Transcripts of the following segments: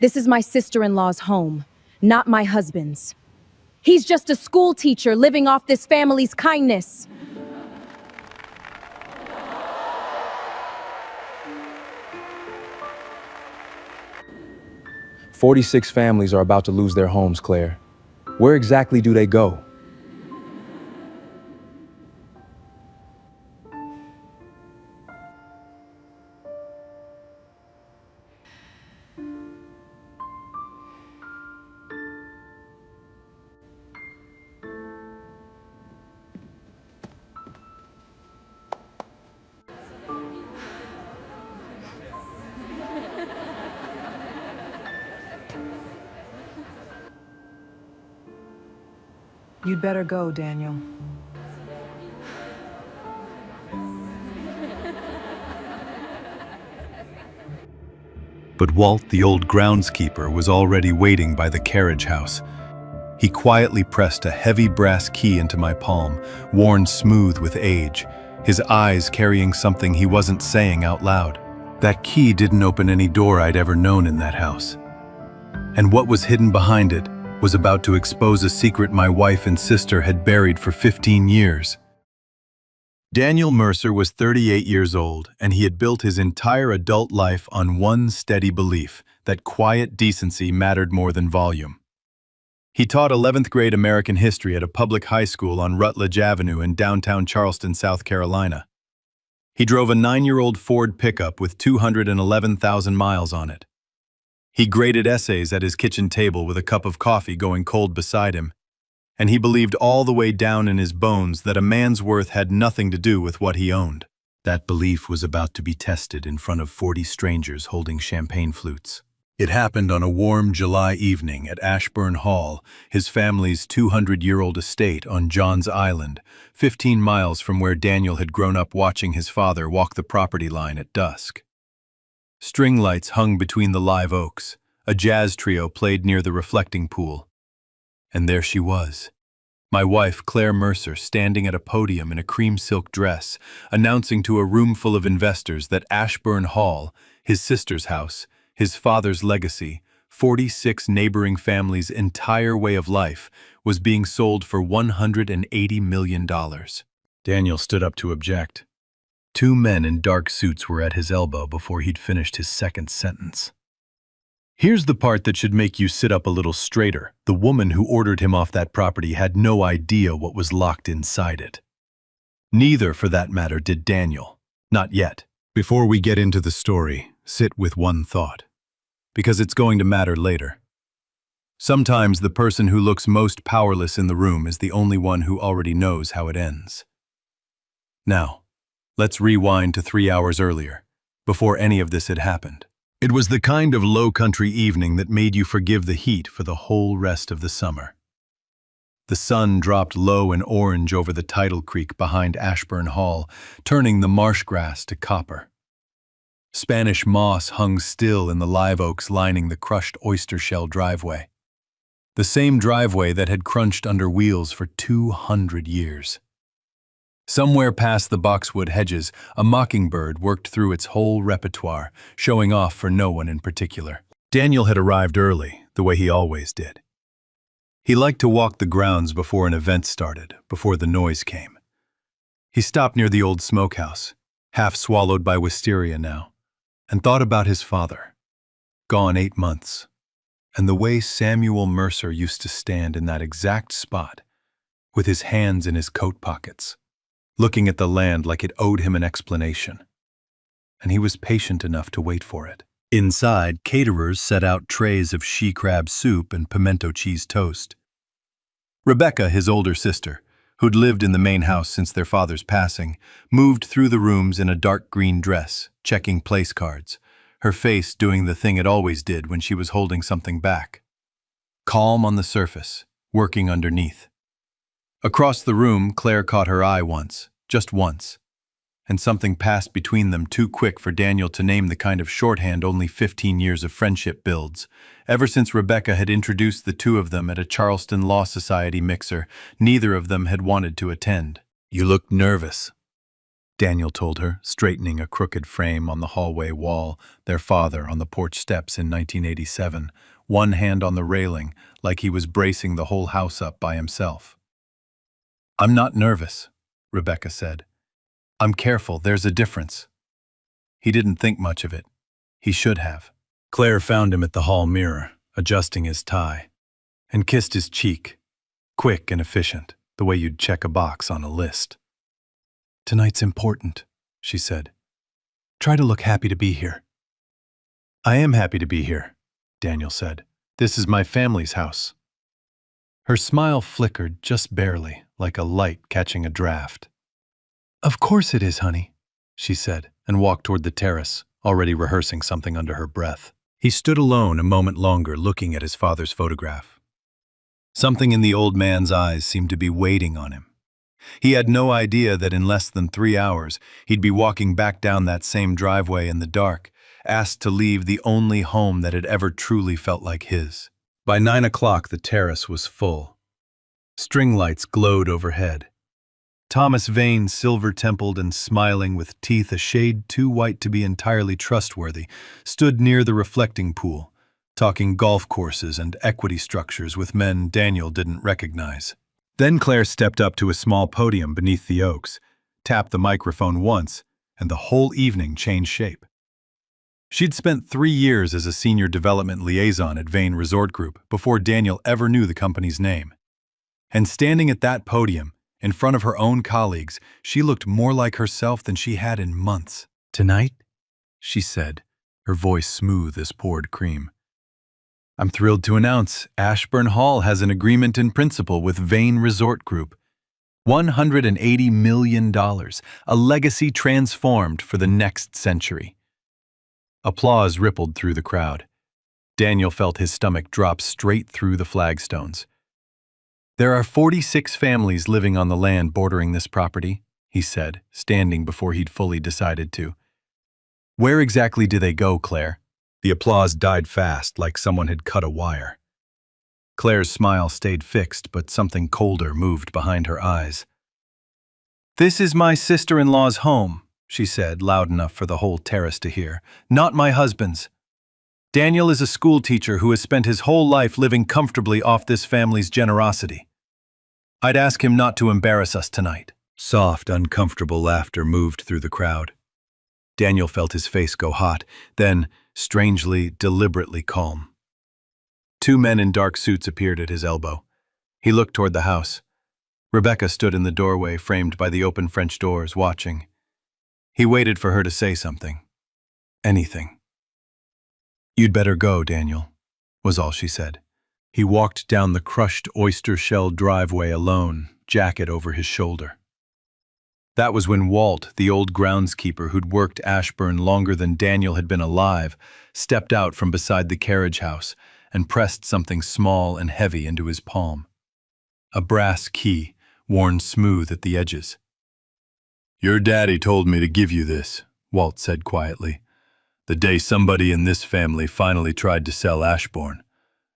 This is my sister-in-law's home, not my husband's. He's just a school teacher living off this family's kindness. "46 families are about to lose their homes, Claire. Where exactly do they go?" You'd better go, Daniel. But Walt, the old groundskeeper, was already waiting by the carriage house. He quietly pressed a heavy brass key into my palm, worn smooth with age, his eyes carrying something he wasn't saying out loud. That key didn't open any door I'd ever known in that house. And what was hidden behind it was about to expose a secret my wife and sister had buried for 15 years. Daniel Mercer was 38 years old, and he had built his entire adult life on one steady belief that quiet decency mattered more than volume. He taught 11th grade American history at a public high school on Rutledge Avenue in downtown Charleston, South Carolina. He drove a 9-year-old Ford pickup with 211,000 miles on it. He graded essays at his kitchen table with a cup of coffee going cold beside him, and he believed all the way down in his bones that a man's worth had nothing to do with what he owned. That belief was about to be tested in front of 40 strangers holding champagne flutes. It happened on a warm July evening at Ashburn Hall, his family's 200-year-old estate on John's Island, 15 miles from where Daniel had grown up watching his father walk the property line at dusk. String lights hung between the live oaks, a jazz trio played near the reflecting pool. And there she was, my wife, Claire Mercer, standing at a podium in a cream silk dress, announcing to a room full of investors that Ashburn Hall, his sister's house, his father's legacy, 46 neighboring families' entire way of life, was being sold for $180 million. Daniel stood up to object. 2 men in dark suits were at his elbow before he'd finished his second sentence. Here's the part that should make you sit up a little straighter. The woman who ordered him off that property had no idea what was locked inside it. Neither, for that matter, did Daniel. Not yet. Before we get into the story, sit with one thought, because it's going to matter later. Sometimes the person who looks most powerless in the room is the only one who already knows how it ends. Now, let's rewind to 3 hours earlier, before any of this had happened. It was the kind of low-country evening that made you forgive the heat for the whole rest of the summer. The sun dropped low and orange over the tidal creek behind Ashburn Hall, turning the marsh grass to copper. Spanish moss hung still in the live oaks lining the crushed oyster shell driveway. The same driveway that had crunched under wheels for 200 years. Somewhere past the boxwood hedges, a mockingbird worked through its whole repertoire, showing off for no one in particular. Daniel had arrived early, the way he always did. He liked to walk the grounds before an event started, before the noise came. He stopped near the old smokehouse, half swallowed by wisteria now, and thought about his father, gone 8 months, and the way Samuel Mercer used to stand in that exact spot, with his hands in his coat pockets, looking at the land like it owed him an explanation. And he was patient enough to wait for it. Inside, caterers set out trays of she-crab soup and pimento cheese toast. Rebecca, his older sister, who'd lived in the main house since their father's passing, moved through the rooms in a dark green dress, checking place cards, her face doing the thing it always did when she was holding something back. Calm on the surface, working underneath. Across the room, Claire caught her eye once, just once, and something passed between them too quick for Daniel to name the kind of shorthand only 15 years of friendship builds. Ever since Rebecca had introduced the two of them at a Charleston Law Society mixer, neither of them had wanted to attend. "You look nervous," Daniel told her, straightening a crooked frame on the hallway wall, their father on the porch steps in 1987, one hand on the railing, like he was bracing the whole house up by himself. "I'm not nervous," Rebecca said. "I'm careful, there's a difference." He didn't think much of it. He should have. Claire found him at the hall mirror, adjusting his tie, and kissed his cheek, quick and efficient, the way you'd check a box on a list. "Tonight's important," she said. "Try to look happy to be here." "I am happy to be here," Daniel said. "This is my family's house." Her smile flickered just barely, like a light catching a draft. "Of course it is, honey," she said, and walked toward the terrace, already rehearsing something under her breath. He stood alone a moment longer, looking at his father's photograph. Something in the old man's eyes seemed to be waiting on him. He had no idea that in less than 3 hours, he'd be walking back down that same driveway in the dark, asked to leave the only home that had ever truly felt like his. By 9 o'clock, the terrace was full. String lights glowed overhead. Thomas Vane, silver-templed and smiling with teeth a shade too white to be entirely trustworthy, stood near the reflecting pool, talking golf courses and equity structures with men Daniel didn't recognize. Then Claire stepped up to a small podium beneath the oaks, tapped the microphone once, and the whole evening changed shape. She'd spent 3 years as a senior development liaison at Vane Resort Group before Daniel ever knew the company's name. And standing at that podium, in front of her own colleagues, she looked more like herself than she had in months. "Tonight," she said, her voice smooth as poured cream, "I'm thrilled to announce Ashburn Hall has an agreement in principle with Vane Resort Group. $180 million, a legacy transformed for the next century." Applause rippled through the crowd. Daniel felt his stomach drop straight through the flagstones. "There are 46 families living on the land bordering this property," he said, standing before he'd fully decided to. "Where exactly do they go, Claire?" The applause died fast, like someone had cut a wire. Claire's smile stayed fixed, but something colder moved behind her eyes. "This is my sister-in-law's home," she said, loud enough for the whole terrace to hear. "Not my husband's. Daniel is a school teacher who has spent his whole life living comfortably off this family's generosity. I'd ask him not to embarrass us tonight." Soft, uncomfortable laughter moved through the crowd. Daniel felt his face go hot, then, strangely, deliberately calm. 2 men in dark suits appeared at his elbow. He looked toward the house. Rebecca stood in the doorway, framed by the open French doors, watching. He waited for her to say something. Anything. "You'd better go, Daniel," was all she said. He walked down the crushed oyster-shell driveway alone, jacket over his shoulder. That was when Walt, the old groundskeeper who'd worked Ashburn longer than Daniel had been alive, stepped out from beside the carriage house and pressed something small and heavy into his palm. A brass key, worn smooth at the edges. "Your daddy told me to give you this," Walt said quietly. "The day somebody in this family finally tried to sell Ashbourne.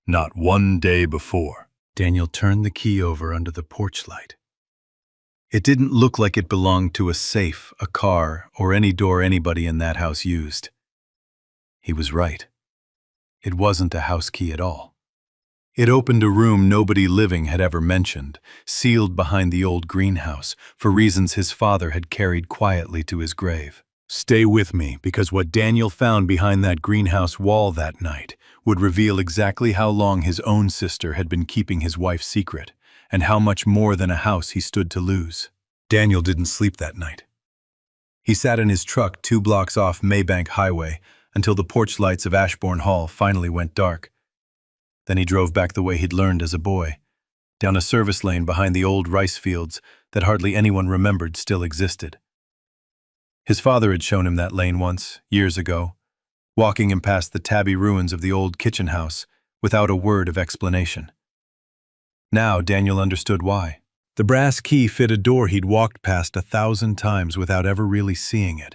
Not 1 day before." Daniel turned the key over under the porch light. It didn't look like it belonged to a safe, a car, or any door anybody in that house used. He was right. It wasn't a house key at all. It opened a room nobody living had ever mentioned, sealed behind the old greenhouse, for reasons his father had carried quietly to his grave. Stay with me, because what Daniel found behind that greenhouse wall that night would reveal exactly how long his own sister had been keeping his wife's secret, and how much more than a house he stood to lose. Daniel didn't sleep that night. He sat in his truck 2 blocks off Maybank Highway until the porch lights of Ashbourne Hall finally went dark. Then he drove back the way he'd learned as a boy, down a service lane behind the old rice fields that hardly anyone remembered still existed. His father had shown him that lane once, years ago, walking him past the tabby ruins of the old kitchen house without a word of explanation. Now Daniel understood why. The brass key fit a door he'd walked past 1,000 times without ever really seeing it.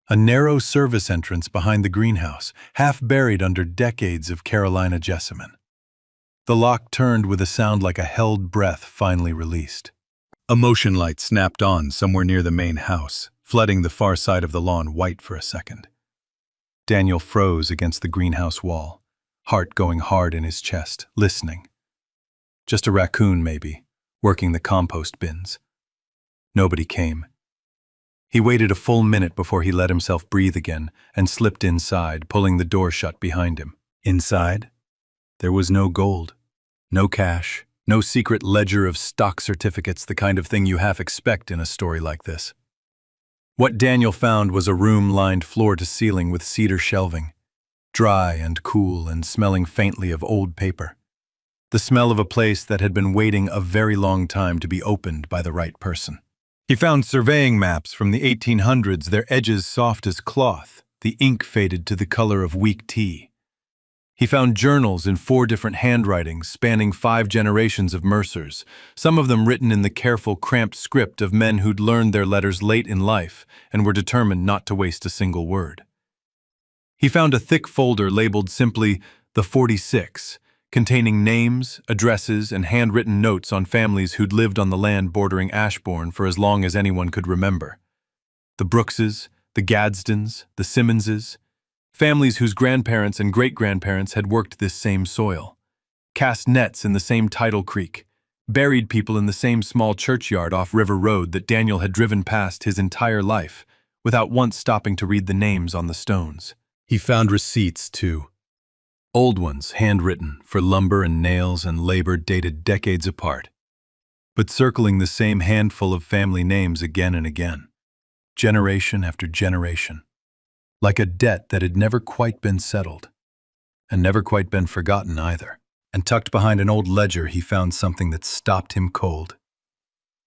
A narrow service entrance behind the greenhouse, half buried under decades of Carolina jessamine. The lock turned with a sound like a held breath finally released. A motion light snapped on somewhere near the main house, flooding the far side of the lawn white for a second. Daniel froze against the greenhouse wall, heart going hard in his chest, listening. Just a raccoon, maybe, working the compost bins. Nobody came. He waited a full minute before he let himself breathe again and slipped inside, pulling the door shut behind him. Inside, there was no gold, no cash, no secret ledger of stock certificates, the kind of thing you half expect in a story like this. What Daniel found was a room lined floor to ceiling with cedar shelving, dry and cool and smelling faintly of old paper. The smell of a place that had been waiting a very long time to be opened by the right person. He found surveying maps from the 1800s, their edges soft as cloth, the ink faded to the color of weak tea. He found journals in 4 different handwritings spanning 5 generations of Mercers, some of them written in the careful, cramped script of men who'd learned their letters late in life and were determined not to waste a single word. He found a thick folder labeled simply The 46, containing names, addresses, and handwritten notes on families who'd lived on the land bordering Ashbourne for as long as anyone could remember. The Brookses, the Gadsdens, the Simmonses, families whose grandparents and great-grandparents had worked this same soil, cast nets in the same tidal creek, buried people in the same small churchyard off River Road that Daniel had driven past his entire life, without once stopping to read the names on the stones. He found receipts, too. Old ones, handwritten, for lumber and nails and labor dated decades apart, but circling the same handful of family names again and again, generation after generation, like a debt that had never quite been settled, and never quite been forgotten either. And tucked behind an old ledger, he found something that stopped him cold.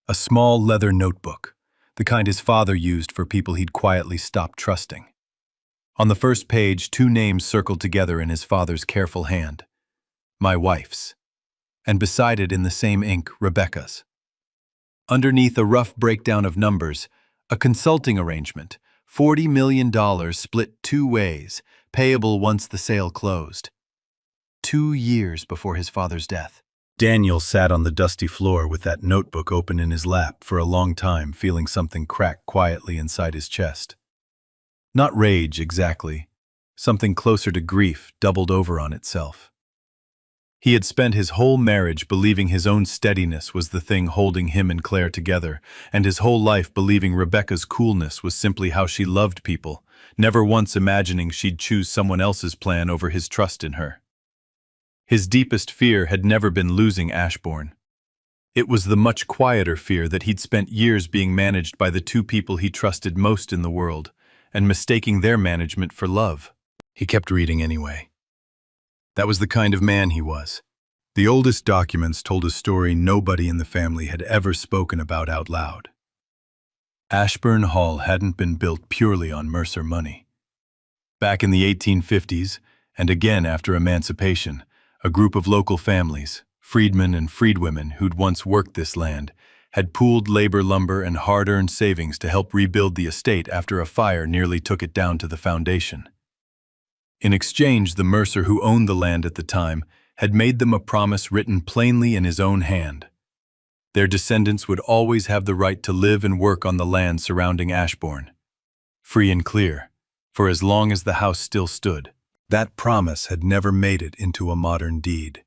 A small leather notebook, the kind his father used for people he'd quietly stopped trusting. On the first page, 2 names circled together in his father's careful hand. My wife's. And beside it, in the same ink, Rebecca's. Underneath a rough breakdown of numbers, a consulting arrangement, $40 million split 2 ways, payable once the sale closed. 2 years before his father's death. Daniel sat on the dusty floor with that notebook open in his lap for a long time, feeling something crack quietly inside his chest. Not rage, exactly. Something closer to grief doubled over on itself. He had spent his whole marriage believing his own steadiness was the thing holding him and Claire together, and his whole life believing Rebecca's coolness was simply how she loved people, never once imagining she'd choose someone else's plan over his trust in her. His deepest fear had never been losing Ashbourne. It was the much quieter fear that he'd spent years being managed by the 2 people he trusted most in the world, and mistaking their management for love. He kept reading anyway. That was the kind of man he was. The oldest documents told a story nobody in the family had ever spoken about out loud. Ashbourne Hall hadn't been built purely on Mercer money. Back in the 1850s, and again after emancipation, a group of local families, freedmen and freedwomen who'd once worked this land, had pooled labor, lumber, and hard-earned savings to help rebuild the estate after a fire nearly took it down to the foundation. In exchange, the Mercer who owned the land at the time had made them a promise written plainly in his own hand. Their descendants would always have the right to live and work on the land surrounding Ashbourne, free and clear, for as long as the house still stood. That promise had never made it into a modern deed.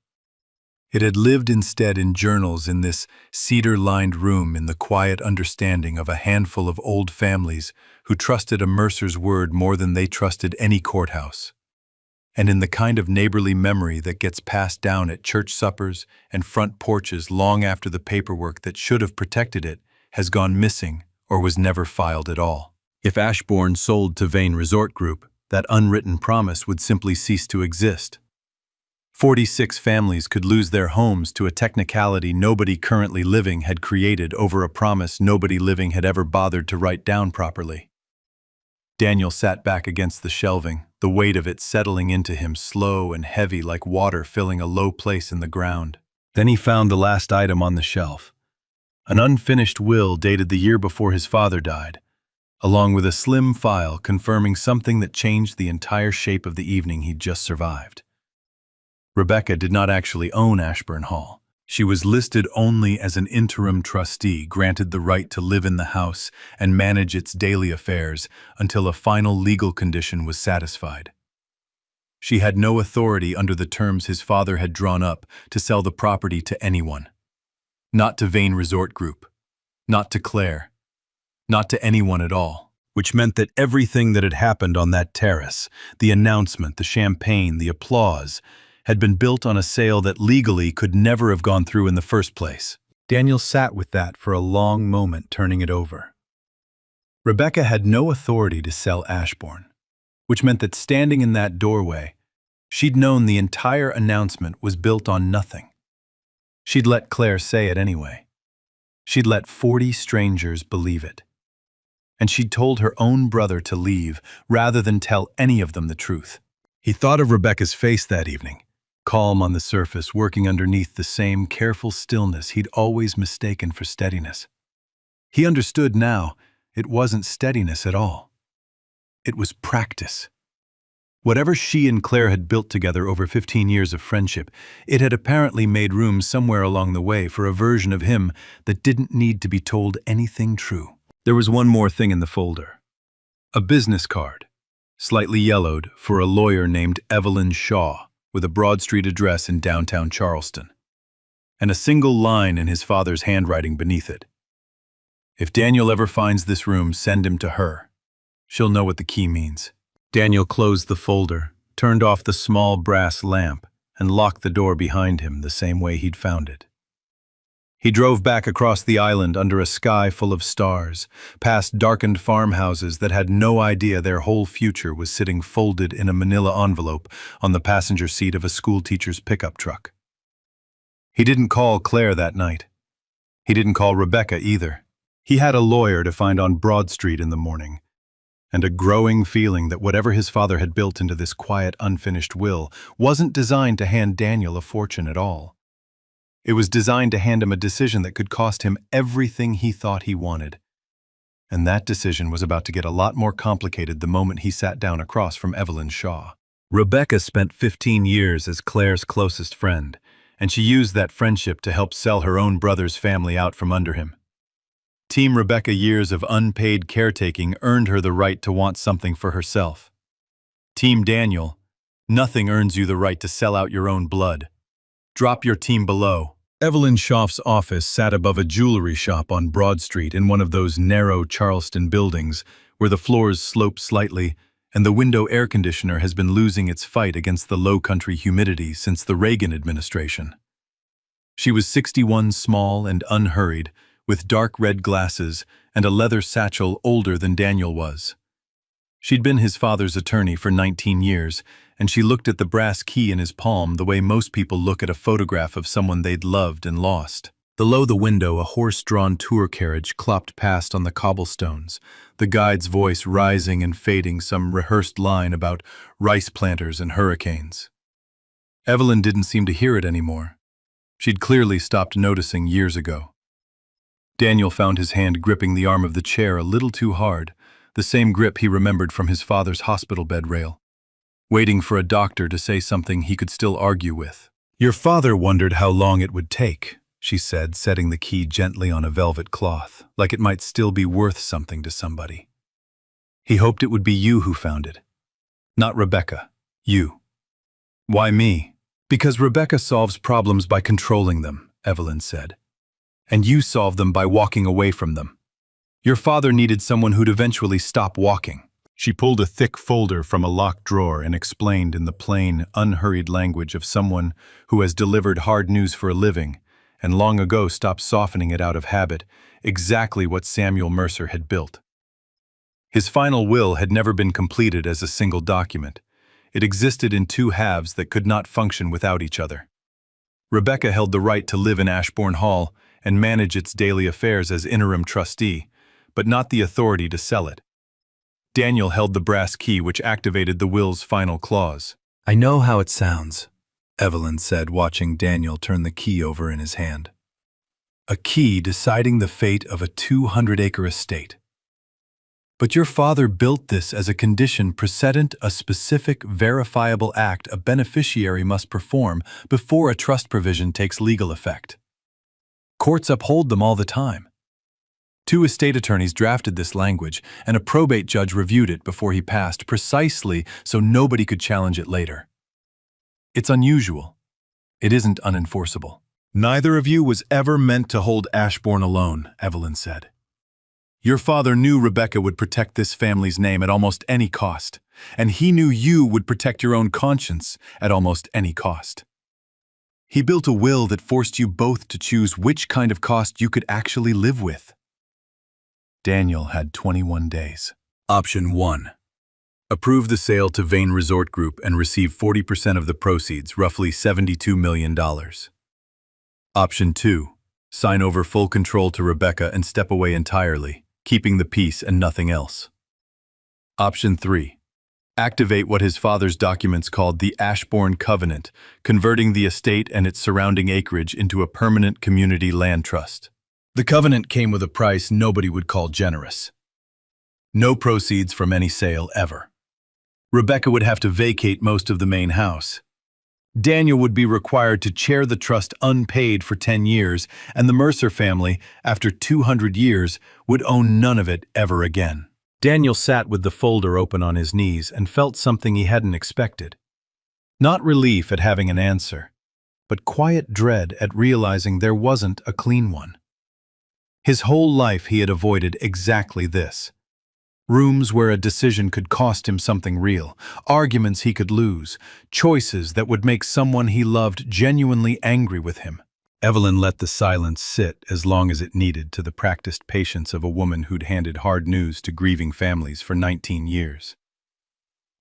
It had lived instead in journals in this cedar-lined room, in the quiet understanding of a handful of old families who trusted a Mercer's word more than they trusted any courthouse, and in the kind of neighborly memory that gets passed down at church suppers and front porches long after the paperwork that should have protected it has gone missing or was never filed at all. If Ashbourne sold to Vane Resort Group, that unwritten promise would simply cease to exist. 46 families could lose their homes to a technicality nobody currently living had created over a promise nobody living had ever bothered to write down properly. Daniel sat back against the shelving, the weight of it settling into him slow and heavy like water filling a low place in the ground. Then he found the last item on the shelf, an unfinished will dated the year before his father died, along with a slim file confirming something that changed the entire shape of the evening he'd just survived. Rebecca did not actually own Ashbourne Hall. She was listed only as an interim trustee, granted the right to live in the house and manage its daily affairs until a final legal condition was satisfied. She had no authority under the terms his father had drawn up to sell the property to anyone. Not to Vane Resort Group, not to Claire, not to anyone at all, which meant that everything that had happened on that terrace, the announcement, the champagne, the applause, had been built on a sale that legally could never have gone through in the first place. Daniel sat with that for a long moment, turning it over. Rebecca had no authority to sell Ashbourne, which meant that standing in that doorway, she'd known the entire announcement was built on nothing. She'd let Claire say it anyway. She'd let 40 strangers believe it. And she'd told her own brother to leave rather than tell any of them the truth. He thought of Rebecca's face that evening, calm on the surface, working underneath the same careful stillness he'd always mistaken for steadiness. He understood now it wasn't steadiness at all. It was practice. Whatever she and Claire had built together over 15 years of friendship, it had apparently made room somewhere along the way for a version of him that didn't need to be told anything true. There was one more thing in the folder. A business card, slightly yellowed, for a lawyer named Evelyn Shaw, with a Broad Street address in downtown Charleston, and a single line in his father's handwriting beneath it. If Daniel ever finds this room, send him to her. She'll know what the key means. Daniel closed the folder, turned off the small brass lamp, and locked the door behind him the same way he'd found it. He drove back across the island under a sky full of stars, past darkened farmhouses that had no idea their whole future was sitting folded in a manila envelope on the passenger seat of a schoolteacher's pickup truck. He didn't call Claire that night. He didn't call Rebecca either. He had a lawyer to find on Broad Street in the morning, and a growing feeling that whatever his father had built into this quiet, unfinished will wasn't designed to hand Daniel a fortune at all. It was designed to hand him a decision that could cost him everything he thought he wanted. And that decision was about to get a lot more complicated the moment he sat down across from Evelyn Shaw. Rebecca spent 15 years as Claire's closest friend, and she used that friendship to help sell her own brother's family out from under him. Team Rebecca years of unpaid caretaking earned her the right to want something for herself. Team Daniel, nothing earns you the right to sell out your own blood. Drop your team below. Evelyn Shaw's office sat above a jewelry shop on Broad Street in one of those narrow Charleston buildings where the floors slope slightly and the window air conditioner has been losing its fight against the low-country humidity since the Reagan administration. She was 61, small and unhurried, with dark red glasses and a leather satchel older than Daniel was. She'd been his father's attorney for 19 years, and she looked at the brass key in his palm the way most people look at a photograph of someone they'd loved and lost. Below the window, a horse-drawn tour carriage clopped past on the cobblestones, the guide's voice rising and fading some rehearsed line about rice planters and hurricanes. Evelyn didn't seem to hear it anymore. She'd clearly stopped noticing years ago. Daniel found his hand gripping the arm of the chair a little too hard, the same grip he remembered from his father's hospital bed rail, waiting for a doctor to say something he could still argue with. "Your father wondered how long it would take," she said, setting the key gently on a velvet cloth, like it might still be worth something to somebody. "He hoped it would be you who found it. Not Rebecca. You." "Why me?" "Because Rebecca solves problems by controlling them," Evelyn said. "And you solve them by walking away from them. Your father needed someone who'd eventually stop walking." She pulled a thick folder from a locked drawer and explained in the plain, unhurried language of someone who has delivered hard news for a living and long ago stopped softening it out of habit, exactly what Samuel Mercer had built. His final will had never been completed as a single document. It existed in two halves that could not function without each other. Rebecca held the right to live in Ashbourne Hall and manage its daily affairs as interim trustee, but not the authority to sell it. Daniel held the brass key which activated the will's final clause. "I know how it sounds," Evelyn said, watching Daniel turn the key over in his hand. "A key deciding the fate of a 200-acre estate. But your father built this as a condition precedent a specific, verifiable act a beneficiary must perform before a trust provision takes legal effect. Courts uphold them all the time. 2 estate attorneys drafted this language, and a probate judge reviewed it before he passed precisely so nobody could challenge it later. It's unusual. It isn't unenforceable. Neither of you was ever meant to hold Ashbourne alone, Evelyn said. Your father knew Rebecca would protect this family's name at almost any cost, and he knew you would protect your own conscience at almost any cost. He built a will that forced you both to choose which kind of cost you could actually live with. Daniel had 21 days. Option 1. Approve the sale to Vane Resort Group and receive 40% of the proceeds, roughly $72 million. Option 2. Sign over full control to Rebecca and step away entirely, keeping the peace and nothing else. Option 3. Activate what his father's documents called the Ashbourne Covenant, converting the estate and its surrounding acreage into a permanent community land trust. The covenant came with a price nobody would call generous. No proceeds from any sale ever. Rebecca would have to vacate most of the main house. Daniel would be required to chair the trust unpaid for 10 years, and the Mercer family, after 200 years, would own none of it ever again. Daniel sat with the folder open on his knees and felt something he hadn't expected. Not relief at having an answer, but quiet dread at realizing there wasn't a clean one. His whole life he had avoided exactly this. Rooms where a decision could cost him something real, arguments he could lose, choices that would make someone he loved genuinely angry with him. Evelyn let the silence sit as long as it needed to the practiced patience of a woman who'd handed hard news to grieving families for 19 years.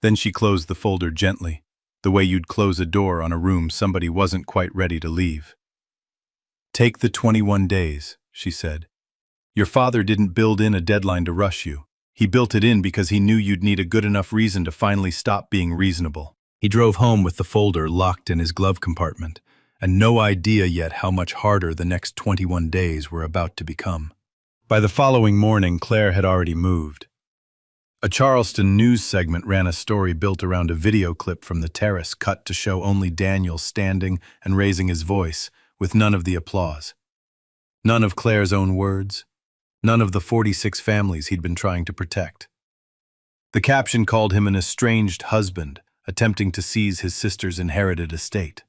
Then she closed the folder gently, the way you'd close a door on a room somebody wasn't quite ready to leave. Take the 21 days, she said. Your father didn't build in a deadline to rush you. He built it in because he knew you'd need a good enough reason to finally stop being reasonable. He drove home with the folder locked in his glove compartment, and no idea yet how much harder the next 21 days were about to become. By the following morning, Claire had already moved. A Charleston news segment ran a story built around a video clip from the terrace cut to show only Daniel standing and raising his voice, with none of the applause. None of Claire's own words. None of the 46 families he'd been trying to protect. The caption called him an estranged husband, attempting to seize his sister's inherited estate.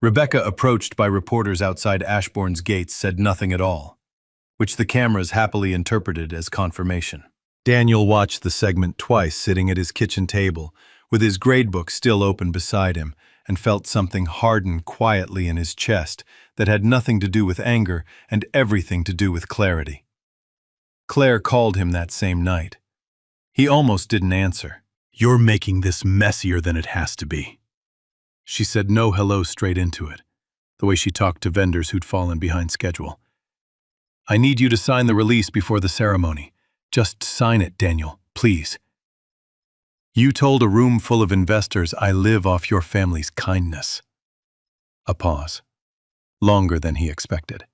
Rebecca, approached by reporters outside Ashbourne's gates, said nothing at all, which the cameras happily interpreted as confirmation. Daniel watched the segment twice sitting at his kitchen table, with his gradebook still open beside him, and felt something harden quietly in his chest that had nothing to do with anger and everything to do with clarity. Claire called him that same night. He almost didn't answer. You're making this messier than it has to be. She said no hello straight into it, the way she talked to vendors who'd fallen behind schedule. I need you to sign the release before the ceremony. Just sign it, Daniel, please. You told a room full of investors I live off your family's kindness. A pause. Longer than he expected.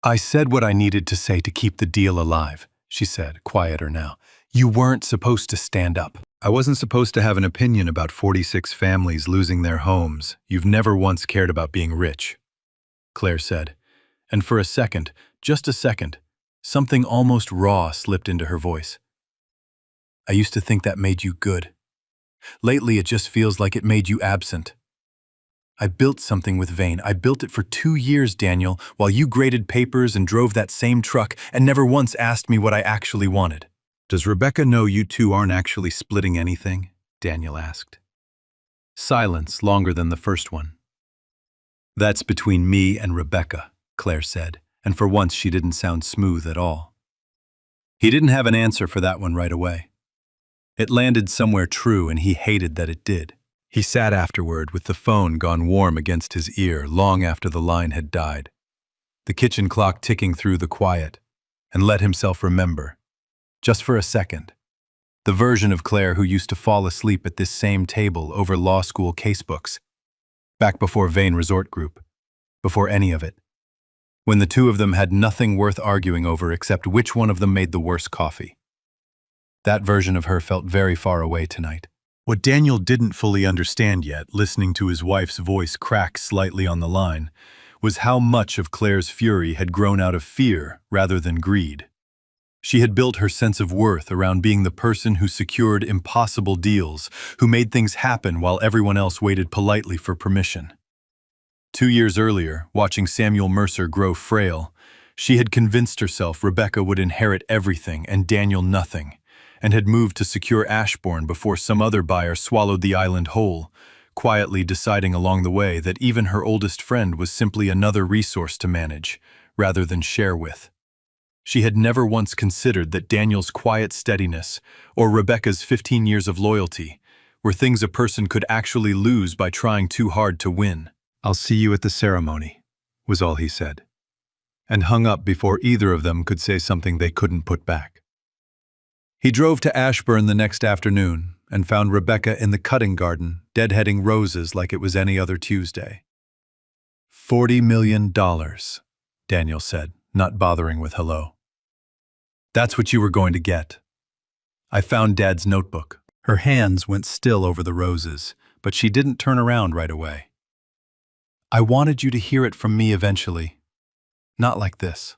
I said what I needed to say to keep the deal alive, she said, quieter now. You weren't supposed to stand up. I wasn't supposed to have an opinion about 46 families losing their homes. You've never once cared about being rich, Claire said. And for a second, just a second, something almost raw slipped into her voice. I used to think that made you good. Lately, it just feels like it made you absent. I built something with Vane. I built it for 2 years, Daniel, while you graded papers and drove that same truck and never once asked me what I actually wanted. Does Rebecca know you two aren't actually splitting anything? Daniel asked. Silence longer than the first one. That's between me and Rebecca, Claire said, and for once she didn't sound smooth at all. He didn't have an answer for that one right away. It landed somewhere true, and he hated that it did. He sat afterward with the phone gone warm against his ear long after the line had died, the kitchen clock ticking through the quiet, and let himself remember, just for a second, the version of Claire who used to fall asleep at this same table over law school casebooks, back before Vane Resort Group, before any of it, when the two of them had nothing worth arguing over except which one of them made the worse coffee. That version of her felt very far away tonight. What Daniel didn't fully understand yet, listening to his wife's voice crack slightly on the line, was how much of Claire's fury had grown out of fear rather than greed. She had built her sense of worth around being the person who secured impossible deals, who made things happen while everyone else waited politely for permission. 2 years earlier, watching Samuel Mercer grow frail, she had convinced herself Rebecca would inherit everything and Daniel nothing, and had moved to secure Ashbourne before some other buyer swallowed the island whole, quietly deciding along the way that even her oldest friend was simply another resource to manage, rather than share with. She had never once considered that Daniel's quiet steadiness, or Rebecca's 15 years of loyalty, were things a person could actually lose by trying too hard to win. "I'll see you at the ceremony," was all he said, and hung up before either of them could say something they couldn't put back. He drove to Ashbourne the next afternoon and found Rebecca in the cutting garden, deadheading roses like it was any other Tuesday. $40 million, Daniel said, not bothering with hello. "That's what you were going to get. I found Dad's notebook." Her hands went still over the roses, but she didn't turn around right away. "I wanted you to hear it from me eventually. Not like this.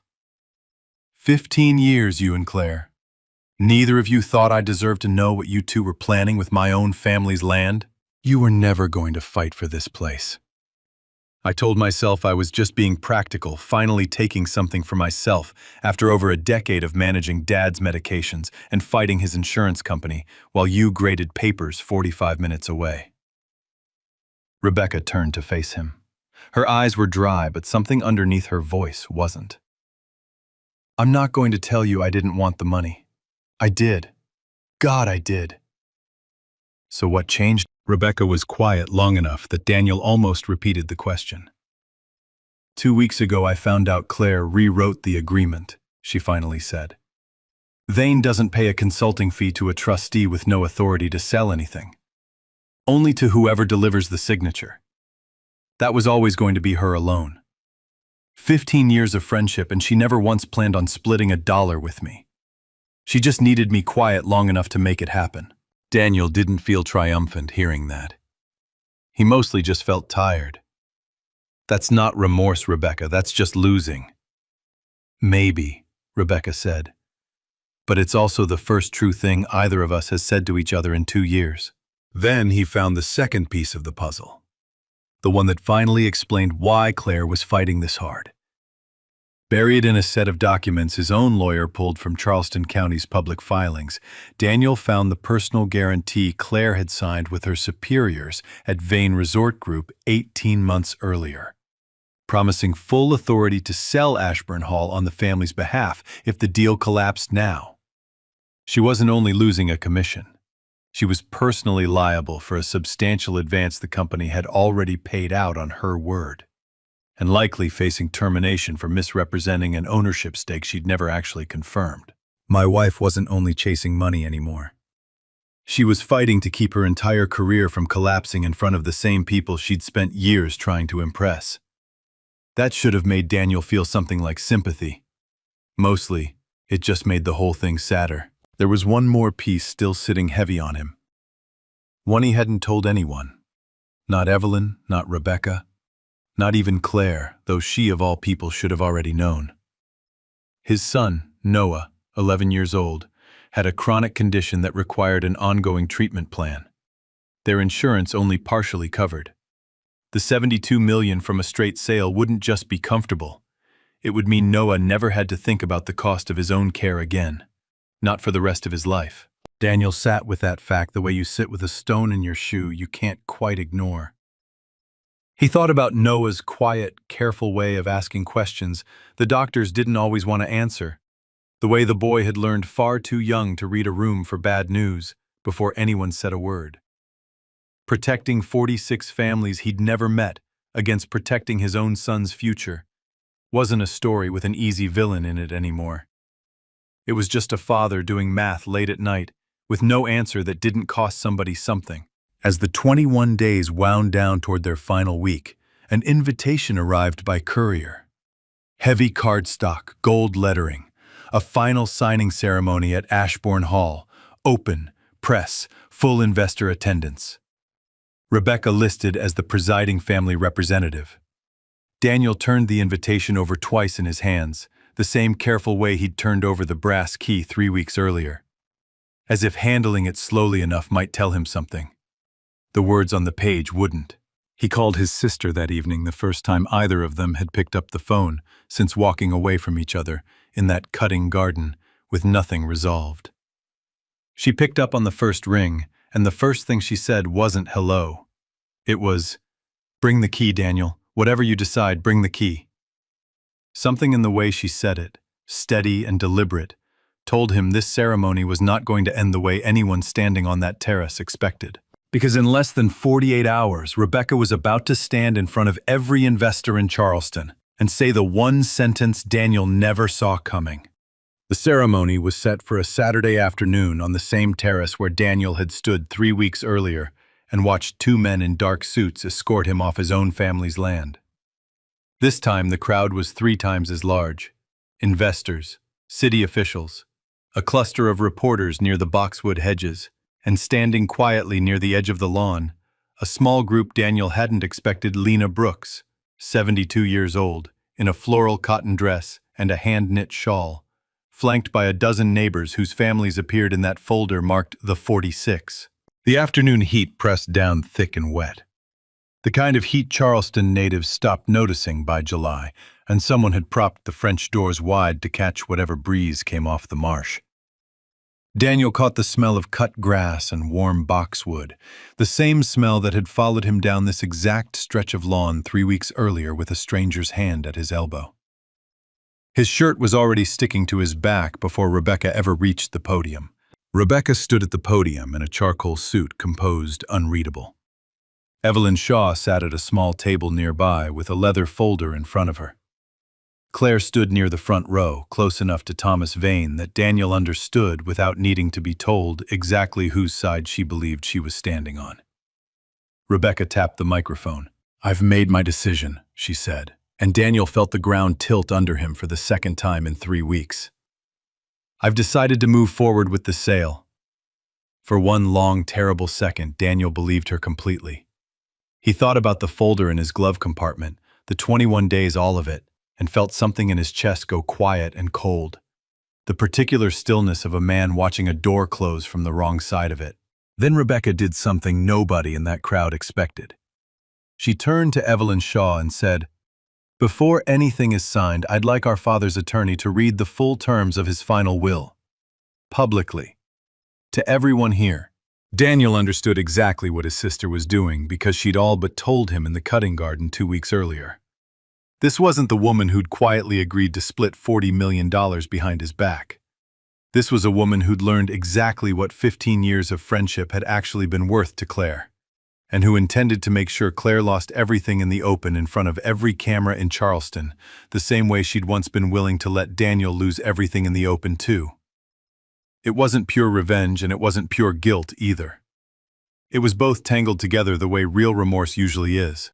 15 years, you and Claire. Neither of you thought I deserved to know what you two were planning with my own family's land. You were never going to fight for this place. I told myself I was just being practical, finally taking something for myself after over a decade of managing Dad's medications and fighting his insurance company while you graded papers 45 minutes away." Rebecca turned to face him. Her eyes were dry, but something underneath her voice wasn't. "I'm not going to tell you I didn't want the money. I did. God, I did." "So what changed?" Rebecca was quiet long enough that Daniel almost repeated the question. 2 weeks ago I found out Claire rewrote the agreement, she finally said. Vane doesn't pay a consulting fee to a trustee with no authority to sell anything. Only to whoever delivers the signature. That was always going to be her alone. 15 years of friendship, and she never once planned on splitting $1 with me. She just needed me quiet long enough to make it happen. Daniel didn't feel triumphant hearing that. He mostly just felt tired. "That's not remorse, Rebecca, that's just losing." "Maybe," Rebecca said. "But it's also the first true thing either of us has said to each other in 2 years." Then he found the second piece of the puzzle. The one that finally explained why Claire was fighting this hard. Buried in a set of documents his own lawyer pulled from Charleston County's public filings, Daniel found the personal guarantee Claire had signed with her superiors at Vane Resort Group 18 months earlier, promising full authority to sell Ashbourne Hall on the family's behalf if the deal collapsed now. She wasn't only losing a commission. She was personally liable for a substantial advance the company had already paid out on her word, and likely facing termination for misrepresenting an ownership stake she'd never actually confirmed. My wife wasn't only chasing money anymore. She was fighting to keep her entire career from collapsing in front of the same people she'd spent years trying to impress. That should have made Daniel feel something like sympathy. Mostly, it just made the whole thing sadder. There was one more piece still sitting heavy on him. One he hadn't told anyone. Not Evelyn, not Rebecca. Not even Claire, though she of all people should have already known. His son, Noah, 11 years old, had a chronic condition that required an ongoing treatment plan. Their insurance only partially covered. The $72 million from a straight sale wouldn't just be comfortable. It would mean Noah never had to think about the cost of his own care again. Not for the rest of his life. Daniel sat with that fact the way you sit with a stone in your shoe you can't quite ignore. He thought about Noah's quiet, careful way of asking questions the doctors didn't always want to answer, the way the boy had learned far too young to read a room for bad news before anyone said a word. Protecting 46 families he'd never met against protecting his own son's future wasn't a story with an easy villain in it anymore. It was just a father doing math late at night with no answer that didn't cost somebody something. As the 21 days wound down toward their final week, an invitation arrived by courier. Heavy cardstock, gold lettering, a final signing ceremony at Ashbourne Hall, open, press, full investor attendance. Rebecca listed as the presiding family representative. Daniel turned the invitation over twice in his hands, the same careful way he'd turned over the brass key 3 weeks earlier. As if handling it slowly enough might tell him something. The words on the page wouldn't. He called his sister that evening, the first time either of them had picked up the phone since walking away from each other in that cutting garden with nothing resolved. She picked up on the first ring, and the first thing she said wasn't hello. It was, "Bring the key, Daniel. Whatever you decide, bring the key." Something in the way she said it, steady and deliberate, told him this ceremony was not going to end the way anyone standing on that terrace expected. Because in less than 48 hours, Rebecca was about to stand in front of every investor in Charleston and say the one sentence Daniel never saw coming. The ceremony was set for a Saturday afternoon on the same terrace where Daniel had stood 3 weeks earlier and watched 2 men in dark suits escort him off his own family's land. This time the crowd was 3 times as large. Investors, city officials, a cluster of reporters near the boxwood hedges, and standing quietly near the edge of the lawn, a small group Daniel hadn't expected: Lena Brooks, 72 years old, in a floral cotton dress and a hand-knit shawl, flanked by a dozen neighbors whose families appeared in that folder marked the 46. The afternoon heat pressed down thick and wet. The kind of heat Charleston natives stopped noticing by July, and someone had propped the French doors wide to catch whatever breeze came off the marsh. Daniel caught the smell of cut grass and warm boxwood, the same smell that had followed him down this exact stretch of lawn 3 weeks earlier with a stranger's hand at his elbow. His shirt was already sticking to his back before Rebecca ever reached the podium. Rebecca stood at the podium in a charcoal suit composed unreadable. Evelyn Shaw sat at a small table nearby with a leather folder in front of her. Claire stood near the front row, close enough to Thomas Vane that Daniel understood without needing to be told exactly whose side she believed she was standing on. Rebecca tapped the microphone. "I've made my decision," she said, and Daniel felt the ground tilt under him for the second time in 3 weeks. "I've decided to move forward with the sale." For one long, terrible second, Daniel believed her completely. He thought about the folder in his glove compartment, the 21 days, all of it, and felt something in his chest go quiet and cold. The particular stillness of a man watching a door close from the wrong side of it. Then Rebecca did something nobody in that crowd expected. She turned to Evelyn Shaw and said, "Before anything is signed, I'd like our father's attorney to read the full terms of his final will. Publicly. To everyone here." Daniel understood exactly what his sister was doing because she'd all but told him in the cutting garden 2 weeks earlier. This wasn't the woman who'd quietly agreed to split $40 million behind his back. This was a woman who'd learned exactly what 15 years of friendship had actually been worth to Claire, and who intended to make sure Claire lost everything in the open in front of every camera in Charleston, the same way she'd once been willing to let Daniel lose everything in the open too. It wasn't pure revenge, and it wasn't pure guilt either. It was both tangled together the way real remorse usually is.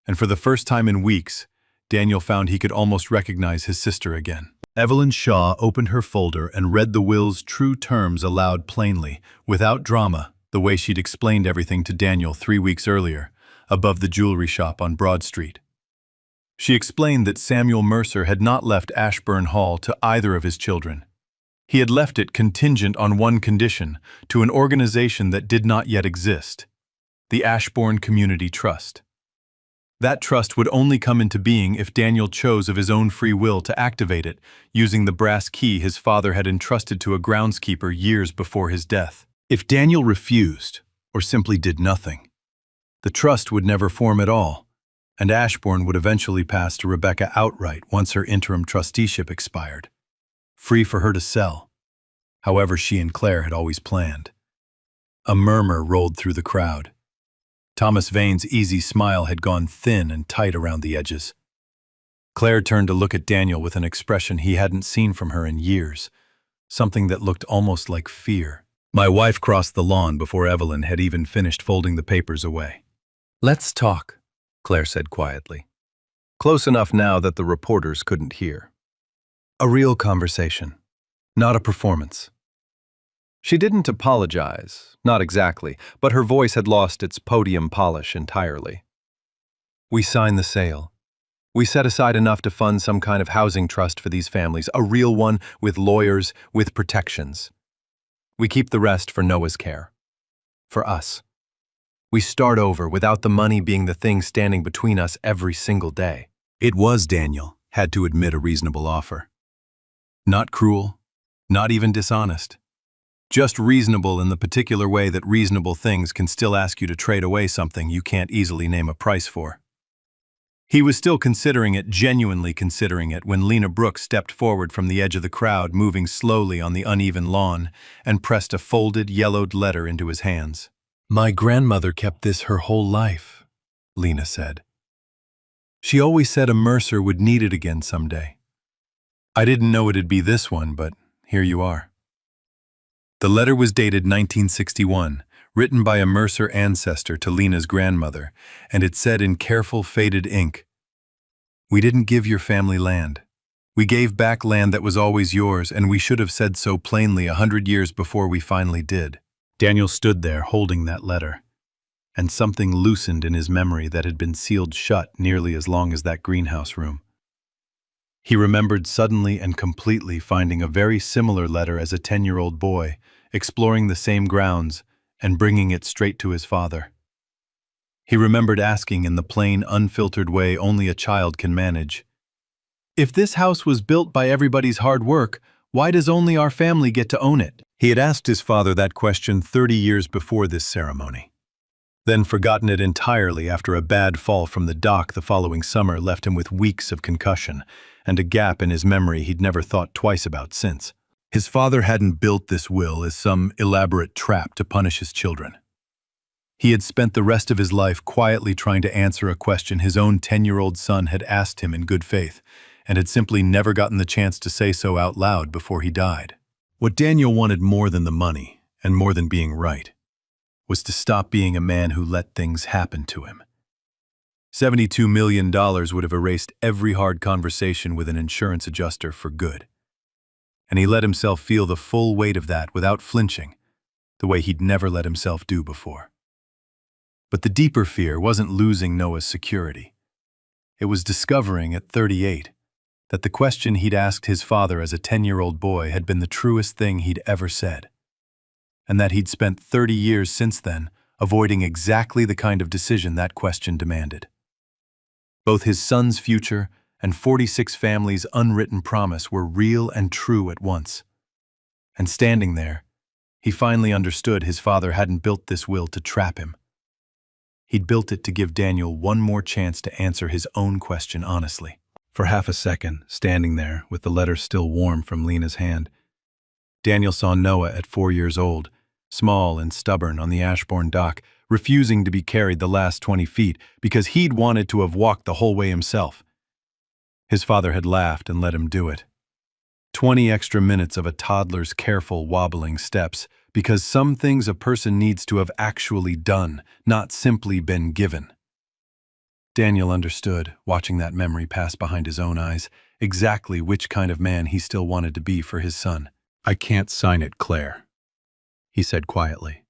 And for the first time in weeks, Daniel found he could almost recognize his sister again. Evelyn Shaw opened her folder and read the will's true terms aloud plainly, without drama, the way she'd explained everything to Daniel 3 weeks earlier, above the jewelry shop on Broad Street. She explained that Samuel Mercer had not left Ashburn Hall to either of his children. He had left it contingent on one condition, to an organization that did not yet exist, the Ashbourne Community Trust. That trust would only come into being if Daniel chose of his own free will to activate it, using the brass key his father had entrusted to a groundskeeper years before his death. If Daniel refused, or simply did nothing, the trust would never form at all, and Ashbourne would eventually pass to Rebecca outright once her interim trusteeship expired, free for her to sell, however she and Claire had always planned. A murmur rolled through the crowd. Thomas Vane's easy smile had gone thin and tight around the edges. Claire turned to look at Daniel with an expression he hadn't seen from her in years, something that looked almost like fear. My wife crossed the lawn before Evelyn had even finished folding the papers away. "Let's talk," Claire said quietly, close enough now that the reporters couldn't hear. "A real conversation, not a performance." She didn't apologize, not exactly, but her voice had lost its podium polish entirely. We signed the sale. We set aside enough to fund some kind of housing trust for these families, a real one with lawyers, with protections. We keep the rest for Noah's care. For us. We start over without the money being the thing standing between us every single day. It was, Daniel had to admit, a reasonable offer. Not cruel, not even dishonest. Just reasonable in the particular way that reasonable things can still ask you to trade away something you can't easily name a price for. He was still considering it, genuinely considering it, when Lena Brooks stepped forward from the edge of the crowd, moving slowly on the uneven lawn, and pressed a folded, yellowed letter into his hands. "My grandmother kept this her whole life," Lena said. "She always said a Mercer would need it again someday. I didn't know it'd be this one, but here you are." The letter was dated 1961, written by a Mercer ancestor to Lena's grandmother, and it said in careful faded ink, "We didn't give your family land. We gave back land that was always yours, and we should have said so plainly 100 years before we finally did." Daniel stood there holding that letter, and something loosened in his memory that had been sealed shut nearly as long as that greenhouse room. He remembered suddenly and completely finding a very similar letter as a 10-year-old boy, exploring the same grounds, and bringing it straight to his father. He remembered asking in the plain, unfiltered way only a child can manage, "If this house was built by everybody's hard work, why does only our family get to own it?" He had asked his father that question 30 years before this ceremony, then forgotten it entirely after a bad fall from the dock the following summer left him with weeks of concussion and a gap in his memory he'd never thought twice about since. His father hadn't built this will as some elaborate trap to punish his children. He had spent the rest of his life quietly trying to answer a question his own 10-year-old son had asked him in good faith, and had simply never gotten the chance to say so out loud before he died. What Daniel wanted more than the money, and more than being right, was to stop being a man who let things happen to him. $72 million would have erased every hard conversation with an insurance adjuster for good. And he let himself feel the full weight of that without flinching, the way he'd never let himself do before. But the deeper fear wasn't losing Noah's security. It was discovering at 38 that the question he'd asked his father as a 10-year-old boy had been the truest thing he'd ever said, and that he'd spent 30 years since then avoiding exactly the kind of decision that question demanded. Both his son's future and 46 families' unwritten promise were real and true at once. And standing there, he finally understood his father hadn't built this will to trap him. He'd built it to give Daniel one more chance to answer his own question honestly. For half a second, standing there with the letter still warm from Lena's hand, Daniel saw Noah at 4 years old, small and stubborn on the Ashbourne dock, refusing to be carried the last 20 feet because he'd wanted to have walked the whole way himself. His father had laughed and let him do it. 20 extra minutes of a toddler's careful, wobbling steps, because some things a person needs to have actually done, not simply been given. Daniel understood, watching that memory pass behind his own eyes, exactly which kind of man he still wanted to be for his son. "I can't sign it, Claire," he said quietly.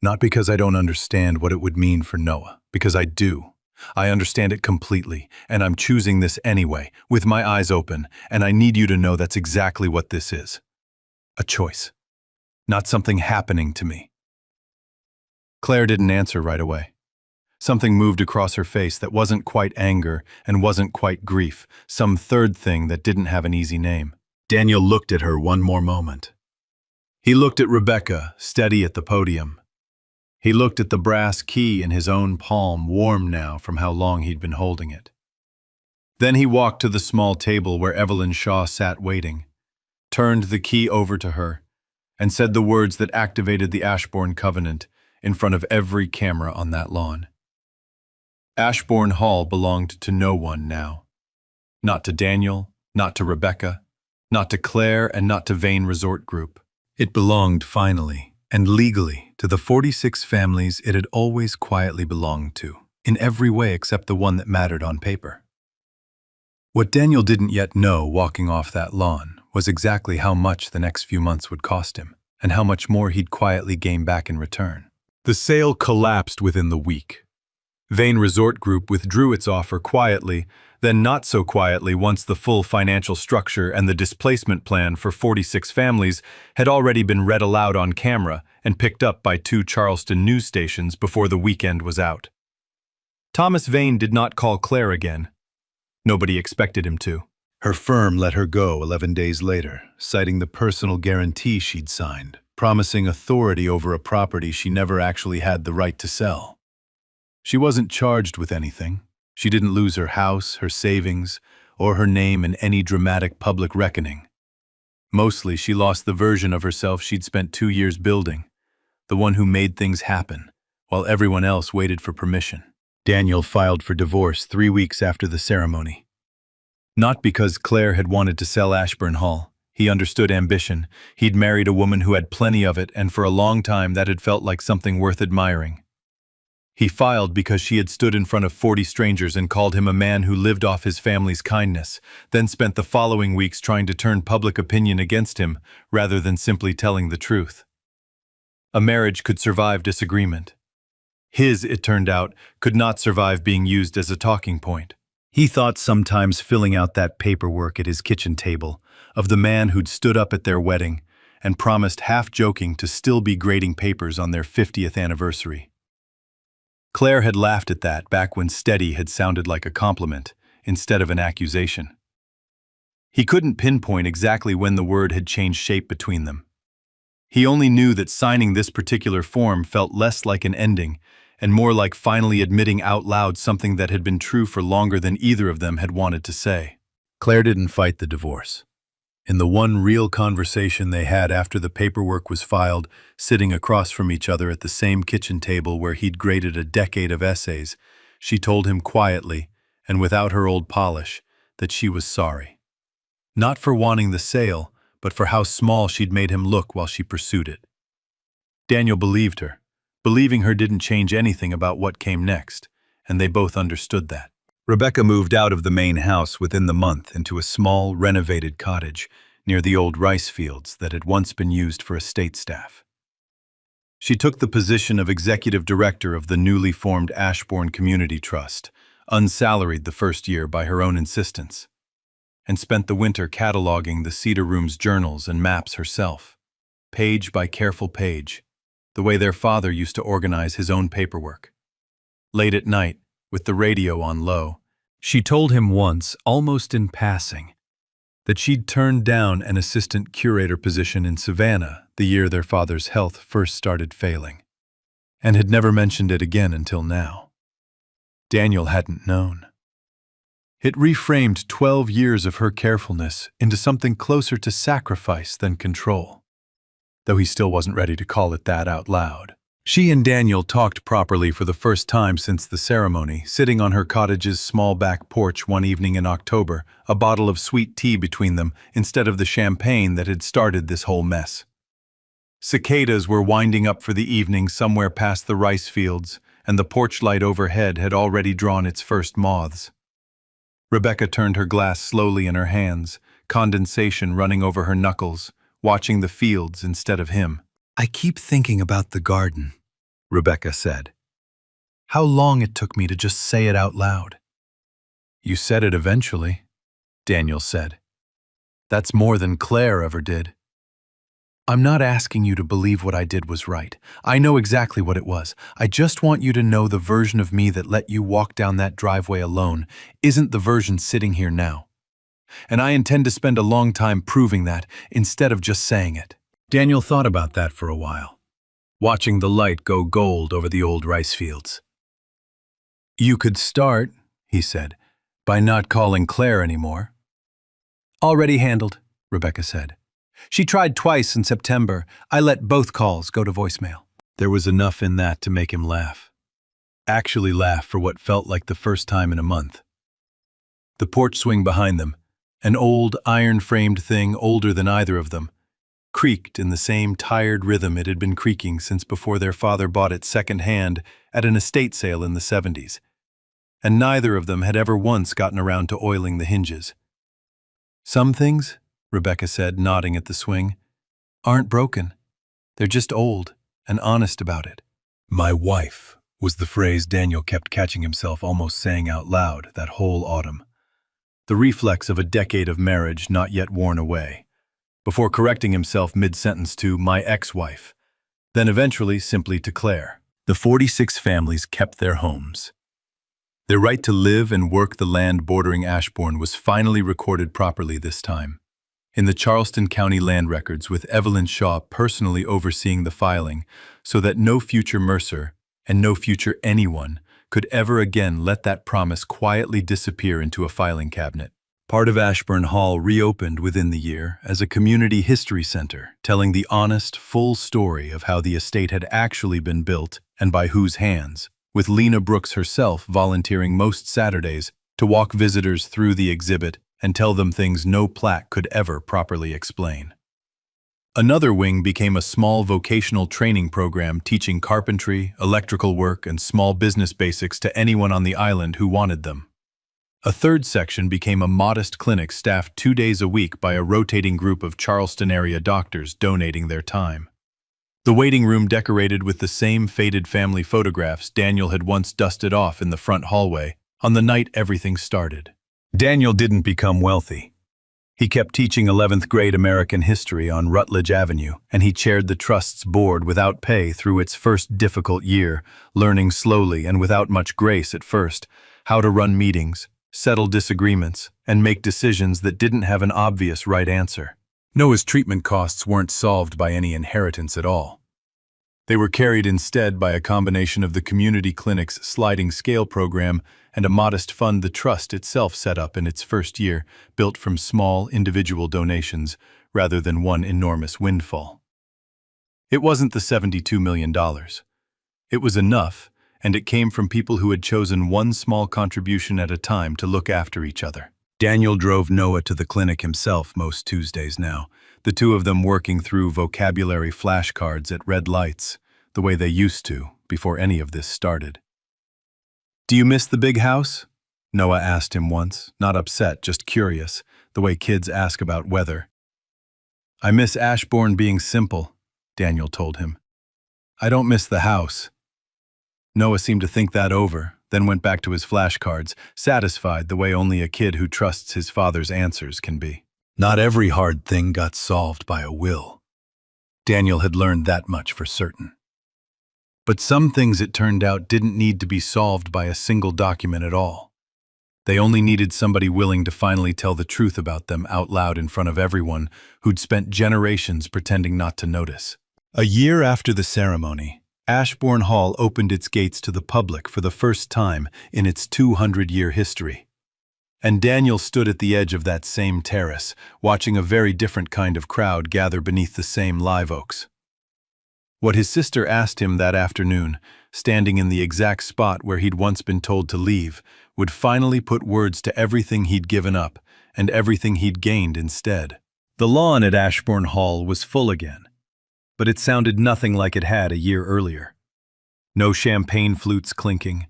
"Not because I don't understand what it would mean for Noah, because I do. I understand it completely, and I'm choosing this anyway, with my eyes open, and I need you to know that's exactly what this is. A choice. Not something happening to me." Claire didn't answer right away. Something moved across her face that wasn't quite anger and wasn't quite grief, some third thing that didn't have an easy name. Daniel looked at her one more moment. He looked at Rebecca, steady at the podium. He looked at the brass key in his own palm, warm now from how long he'd been holding it. Then he walked to the small table where Evelyn Shaw sat waiting, turned the key over to her, and said the words that activated the Ashbourne Covenant in front of every camera on that lawn. Ashbourne Hall belonged to no one now. Not to Daniel, not to Rebecca, not to Claire, and not to Vane Resort Group. It belonged finally, and legally, to the 46 families it had always quietly belonged to, in every way except the one that mattered on paper. What Daniel didn't yet know walking off that lawn was exactly how much the next few months would cost him, and how much more he'd quietly gain back in return. The sale collapsed within the week. Vane Resort Group withdrew its offer quietly, then not so quietly once the full financial structure and the displacement plan for 46 families had already been read aloud on camera and picked up by 2 Charleston news stations before the weekend was out. Thomas Vane did not call Claire again. Nobody expected him to. Her firm let her go 11 days later, citing the personal guarantee she'd signed, promising authority over a property she never actually had the right to sell. She wasn't charged with anything. She didn't lose her house, her savings, or her name in any dramatic public reckoning. Mostly, she lost the version of herself she'd spent 2 years building, the one who made things happen, while everyone else waited for permission. Daniel filed for divorce 3 weeks after the ceremony. Not because Claire had wanted to sell Ashburn Hall. He understood ambition. He'd married a woman who had plenty of it, and for a long time that had felt like something worth admiring. He filed because she had stood in front of 40 strangers and called him a man who lived off his family's kindness, then spent the following weeks trying to turn public opinion against him rather than simply telling the truth. A marriage could survive disagreement. His, it turned out, could not survive being used as a talking point. He thought sometimes filling out that paperwork at his kitchen table of the man who'd stood up at their wedding and promised, half-joking, to still be grading papers on their 50th anniversary. Claire had laughed at that back when steady had sounded like a compliment instead of an accusation. He couldn't pinpoint exactly when the word had changed shape between them. He only knew that signing this particular form felt less like an ending and more like finally admitting out loud something that had been true for longer than either of them had wanted to say. Claire didn't fight the divorce. In the one real conversation they had after the paperwork was filed, sitting across from each other at the same kitchen table where he'd graded a decade of essays, she told him quietly, and without her old polish, that she was sorry. Not for wanting the sale, but for how small she'd made him look while she pursued it. Daniel believed her. Believing her didn't change anything about what came next, and they both understood that. Rebecca moved out of the main house within the month into a small, renovated cottage near the old rice fields that had once been used for estate staff. She took the position of executive director of the newly formed Ashbourne Community Trust, unsalaried the first year by her own insistence, and spent the winter cataloging the Cedar Room's journals and maps herself, page by careful page, the way their father used to organize his own paperwork. Late at night, with the radio on low, she told him once, almost in passing, that she'd turned down an assistant curator position in Savannah the year their father's health first started failing, and had never mentioned it again until now. Daniel hadn't known. It reframed 12 years of her carefulness into something closer to sacrifice than control, though he still wasn't ready to call it that out loud. She and Daniel talked properly for the first time since the ceremony, sitting on her cottage's small back porch one evening in October, a bottle of sweet tea between them instead of the champagne that had started this whole mess. Cicadas were winding up for the evening somewhere past the rice fields, and the porch light overhead had already drawn its first moths. Rebecca turned her glass slowly in her hands, condensation running over her knuckles, watching the fields instead of him. "I keep thinking about the garden," Rebecca said. "How long it took me to just say it out loud." "You said it eventually," Daniel said. "That's more than Claire ever did." "I'm not asking you to believe what I did was right. I know exactly what it was. I just want you to know the version of me that let you walk down that driveway alone isn't the version sitting here now. And I intend to spend a long time proving that instead of just saying it." Daniel thought about that for a while, watching the light go gold over the old rice fields. "You could start," he said, "by not calling Claire anymore." "Already handled," Rebecca said. "She tried twice in September. I let both calls go to voicemail." There was enough in that to make him laugh. Actually laugh for what felt like the first time in a month. The porch swing behind them, an old iron-framed thing older than either of them, creaked in the same tired rhythm it had been creaking since before their father bought it second-hand at an estate sale in the 70s, and neither of them had ever once gotten around to oiling the hinges. "Some things," Rebecca said, nodding at the swing, "aren't broken. They're just old and honest about it. My wife was the phrase Daniel kept catching himself almost saying out loud that whole autumn. The reflex of a decade of marriage not yet worn away, before correcting himself mid-sentence to my ex-wife, then eventually simply to Claire. The 46 families kept their homes. Their right to live and work the land bordering Ashbourne was finally recorded properly this time, in the Charleston County land records, with Evelyn Shaw personally overseeing the filing so that no future Mercer and no future anyone could ever again let that promise quietly disappear into a filing cabinet. Part of Ashbourne Hall reopened within the year as a community history center, telling the honest, full story of how the estate had actually been built and by whose hands, with Lena Brooks herself volunteering most Saturdays to walk visitors through the exhibit and tell them things no plaque could ever properly explain. Another wing became a small vocational training program teaching carpentry, electrical work, and small business basics to anyone on the island who wanted them. A third section became a modest clinic staffed 2 days a week by a rotating group of Charleston area doctors donating their time. The waiting room decorated with the same faded family photographs Daniel had once dusted off in the front hallway on the night everything started. Daniel didn't become wealthy. He kept teaching 11th grade American history on Rutledge Avenue, and he chaired the trust's board without pay through its first difficult year, learning slowly and without much grace at first how to run meetings, settle disagreements, and make decisions that didn't have an obvious right answer. Noah's treatment costs weren't solved by any inheritance at all. They were carried instead by a combination of the community clinic's sliding scale program and a modest fund the trust itself set up in its first year, built from small individual donations rather than one enormous windfall. It wasn't the $72 million. It was enough, and it came from people who had chosen one small contribution at a time to look after each other. Daniel drove Noah to the clinic himself most Tuesdays now, the two of them working through vocabulary flashcards at red lights, the way they used to before any of this started. "Do you miss the big house?" Noah asked him once, not upset, just curious, the way kids ask about weather. "I miss Ashbourne being simple," Daniel told him. "I don't miss the house." Noah seemed to think that over, then went back to his flashcards, satisfied the way only a kid who trusts his father's answers can be. Not every hard thing got solved by a will. Daniel had learned that much for certain. But some things, it turned out, didn't need to be solved by a single document at all. They only needed somebody willing to finally tell the truth about them out loud in front of everyone who'd spent generations pretending not to notice. A year after the ceremony, Ashbourne Hall opened its gates to the public for the first time in its 200-year history. And Daniel stood at the edge of that same terrace, watching a very different kind of crowd gather beneath the same live oaks. What his sister asked him that afternoon, standing in the exact spot where he'd once been told to leave, would finally put words to everything he'd given up and everything he'd gained instead. The lawn at Ashbourne Hall was full again, but it sounded nothing like it had a year earlier. No champagne flutes clinking,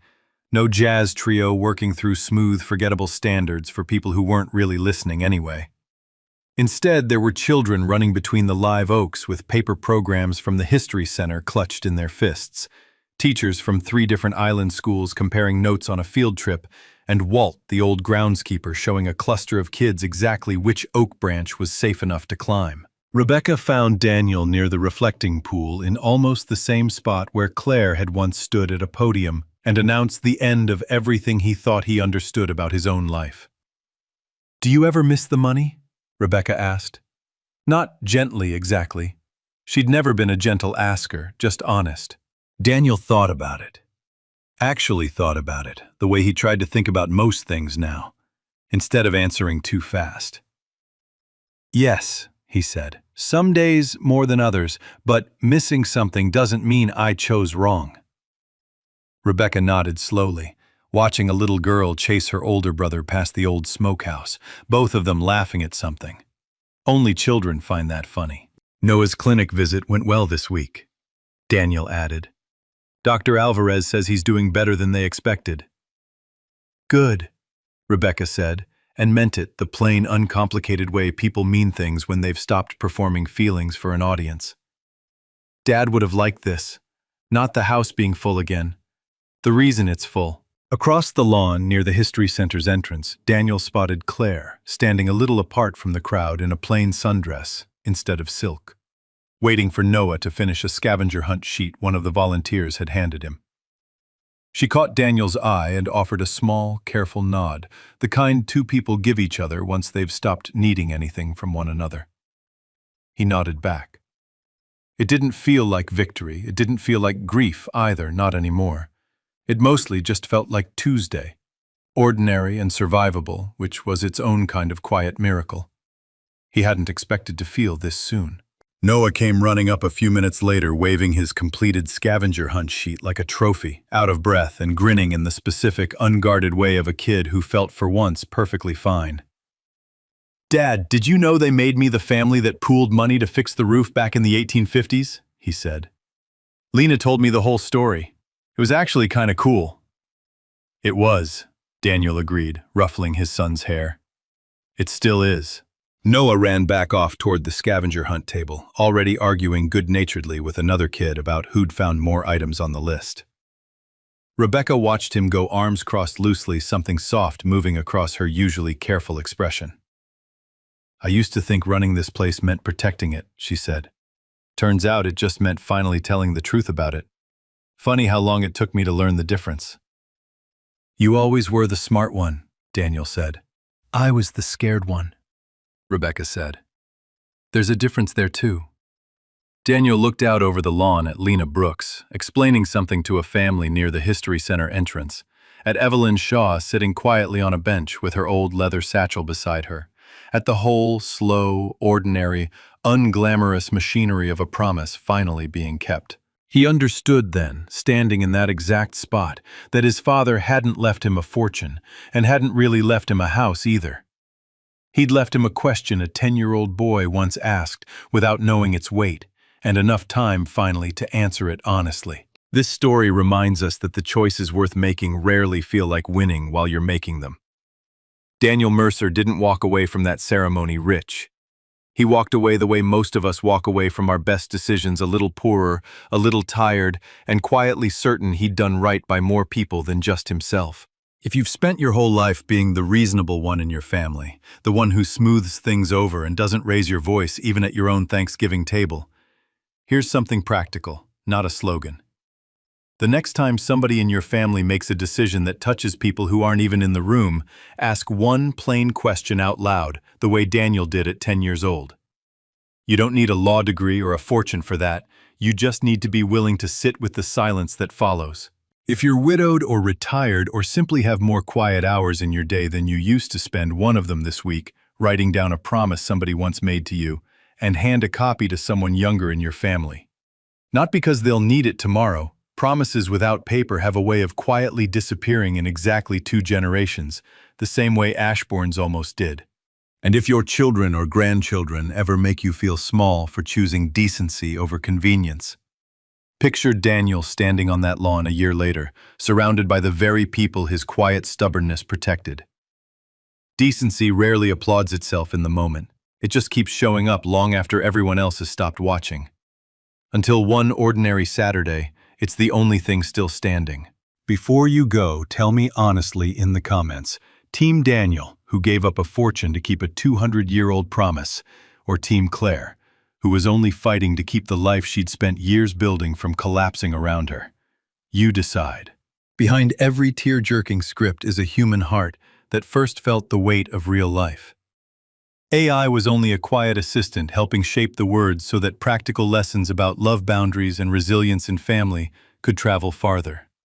no jazz trio working through smooth, forgettable standards for people who weren't really listening anyway. Instead, there were children running between the live oaks with paper programs from the History Center clutched in their fists, teachers from 3 different island schools comparing notes on a field trip, and Walt, the old groundskeeper, showing a cluster of kids exactly which oak branch was safe enough to climb. Rebecca found Daniel near the reflecting pool in almost the same spot where Claire had once stood at a podium and announced the end of everything he thought he understood about his own life. "Do you ever miss the money?" Rebecca asked. Not gently, exactly. She'd never been a gentle asker, just honest. Daniel thought about it. Actually thought about it, the way he tried to think about most things now, instead of answering too fast. "Yes," he said, "some days more than others, but missing something doesn't mean I chose wrong." Rebecca nodded slowly, watching a little girl chase her older brother past the old smokehouse, both of them laughing at something. Only children find that funny. "Noah's clinic visit went well this week," Daniel added. "Dr. Alvarez says he's doing better than they expected." "Good," Rebecca said, and meant it the plain, uncomplicated way people mean things when they've stopped performing feelings for an audience. Dad would have liked this. Not the house being full again. The reason it's full. Across the lawn near the History Center's entrance, Daniel spotted Claire, standing a little apart from the crowd in a plain sundress instead of silk, waiting for Noah to finish a scavenger hunt sheet one of the volunteers had handed him. She caught Daniel's eye and offered a small, careful nod, the kind two people give each other once they've stopped needing anything from one another. He nodded back. It didn't feel like victory, it didn't feel like grief either, not anymore. It mostly just felt like Tuesday, ordinary and survivable, which was its own kind of quiet miracle. He hadn't expected to feel this soon. Noah came running up a few minutes later, waving his completed scavenger hunt sheet like a trophy, out of breath and grinning in the specific, unguarded way of a kid who felt for once perfectly fine. "Dad, did you know they made me the family that pooled money to fix the roof back in the 1850s? He said. "Lena told me the whole story. It was actually kind of cool." "It was," Daniel agreed, ruffling his son's hair. "It still is." Noah ran back off toward the scavenger hunt table, already arguing good-naturedly with another kid about who'd found more items on the list. Rebecca watched him go, arms crossed loosely, something soft moving across her usually careful expression. "I used to think running this place meant protecting it," she said. "Turns out it just meant finally telling the truth about it. Funny how long it took me to learn the difference." "You always were the smart one," Daniel said. "I was the scared one," Rebecca said. "There's a difference there too." Daniel looked out over the lawn at Lena Brooks, explaining something to a family near the History Center entrance, at Evelyn Shaw sitting quietly on a bench with her old leather satchel beside her, at the whole slow, ordinary, unglamorous machinery of a promise finally being kept. He understood then, standing in that exact spot, that his father hadn't left him a fortune, and hadn't really left him a house either. He'd left him a question a 10-year-old boy once asked without knowing its weight, and enough time finally to answer it honestly. This story reminds us that the choices worth making rarely feel like winning while you're making them. Daniel Mercer didn't walk away from that ceremony rich. He walked away the way most of us walk away from our best decisions, a little poorer, a little tired, and quietly certain he'd done right by more people than just himself. If you've spent your whole life being the reasonable one in your family, the one who smooths things over and doesn't raise your voice even at your own Thanksgiving table, here's something practical, not a slogan. The next time somebody in your family makes a decision that touches people who aren't even in the room, ask one plain question out loud, the way Daniel did at 10 years old. You don't need a law degree or a fortune for that. You just need to be willing to sit with the silence that follows. If you're widowed or retired or simply have more quiet hours in your day than you used to, spend one of them this week writing down a promise somebody once made to you and hand a copy to someone younger in your family. Not because they'll need it tomorrow. Promises without paper have a way of quietly disappearing in exactly 2 generations, the same way Ashbourne's almost did. And if your children or grandchildren ever make you feel small for choosing decency over convenience, picture Daniel standing on that lawn a year later, surrounded by the very people his quiet stubbornness protected. Decency rarely applauds itself in the moment. It just keeps showing up long after everyone else has stopped watching. Until one ordinary Saturday, it's the only thing still standing. Before you go, tell me honestly in the comments, Team Daniel, who gave up a fortune to keep a 200-year-old promise, or Team Claire, who was only fighting to keep the life she'd spent years building from collapsing around her. You decide. Behind every tear-jerking script is a human heart that first felt the weight of real life. AI was only a quiet assistant helping shape the words so that practical lessons about love boundaries and resilience in family could travel farther.